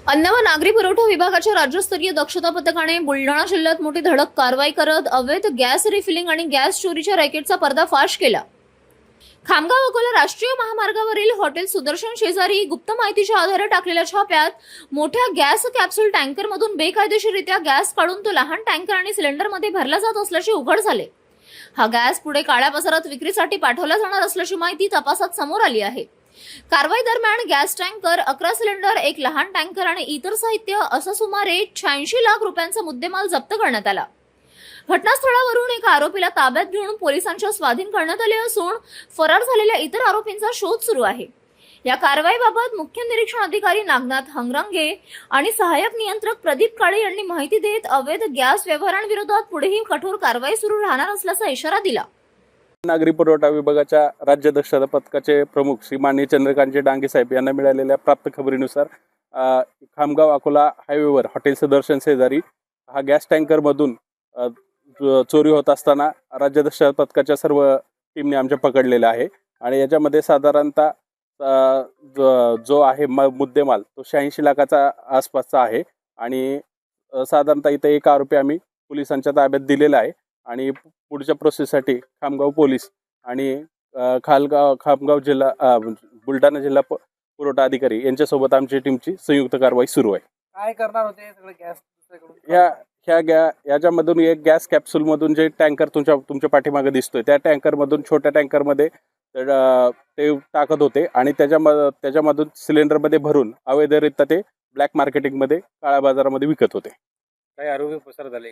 अन्न व नागरी पुरवठा विभागाच्या राज्यस्तरीय दक्षता पथकाने बुलढाणा जिल्ह्यात मोठी धडक कारवाई करत अवैध गॅस रिफिलिंग आणि गॅस चोरीच्या रॅकेटचा पर्दाफाश केला। खामगाव अकोला राष्ट्रीय महामार्गावरील हॉटेल सुदर्शन शेजारी गुप्त माहितीच्या आधारे टाकलेल्या छाप्यात मोठ्या गॅस कॅप्सूल टँकरमधून बेकायदेशीररित्या गॅस काढून तो लहान टँकर आणि सिलेंडरमध्ये भरला जात असल्याचे उघड झाले। हा गॅस पुढे काळ्या बाजारात विक्रीसाठी पाठवला जाणार असल्याची माहिती तपासात समोर आली आहे। कारवाई दरम्यान गॅस टँकर, 11 सिलेंडर, एक लहान टँकर आणि इतर साहित्य असा सुमारे 86 लाख रुपयांचा मुद्देमाल जप्त करण्यात आला। घटनास्थळावरून एका आरोपीला ताब्यात घेऊन पोलिसांच्या स्वाधीन करण्यात आले असून फरार झालेल्या इतर आरोपींचा शोध सुरू आहे। या कारवाईबाबत मुख्य निरीक्षण अधिकारी नागनाथ हंगरंगे आणि सहाय्यक नियंत्रक प्रदीप काळे यांनी माहिती देत अवैध गॅस व्यवहारांविरोधात पुढेही कठोर कारवाई सुरू राहणार असल्याचा इशारा दिला। नागरी पुरवठा विभागाच्या राज्य दक्षता पथकाचे प्रमुख श्री माननीय चंद्रकांतजी डांगे साहेब यांना मिळालेल्या प्राप्त खबरीनुसार खामगाव अकोला हायवेवर हॉटेल सुदर्शन शेजारी हा गॅस टँकरमधून चोरी होत असताना राज्य दक्षता पथकाच्या सर्व टीमने आमच्या पकडलेला आहे। आणि याच्यामध्ये साधारणतः जो आहे मुद्देमाल तो 86 लाखाचा आसपासचा आहे। आणि साधारणतः इथे एक आरोपी आम्ही पोलिसांच्या ताब्यात दिलेला आहे आणि पुढच्या प्रोसेससाठी खामगाव पोलीस आणि खामगाव जिल्हा बुलढाणा जिल्हा पुरवठा अधिकारी यांच्यासोबत आमची टीमची संयुक्त कारवाई सुरू आहे। काय करणार होते सगळे गॅस? याच्यामधून एक गॅस कॅप्सूलमधून जे टँकर तुमच्या पाठीमागे दिसतोय त्या टँकरमधून छोट्या टँकरमध्ये ते टाकत होते आणि त्याच्यामधून सिलेंडरमध्ये भरून अवैधरित्या ते ब्लॅक मार्केटिंगमध्ये काळ्या बाजारामध्ये विकत होते। काही आरोपी पसार झाले?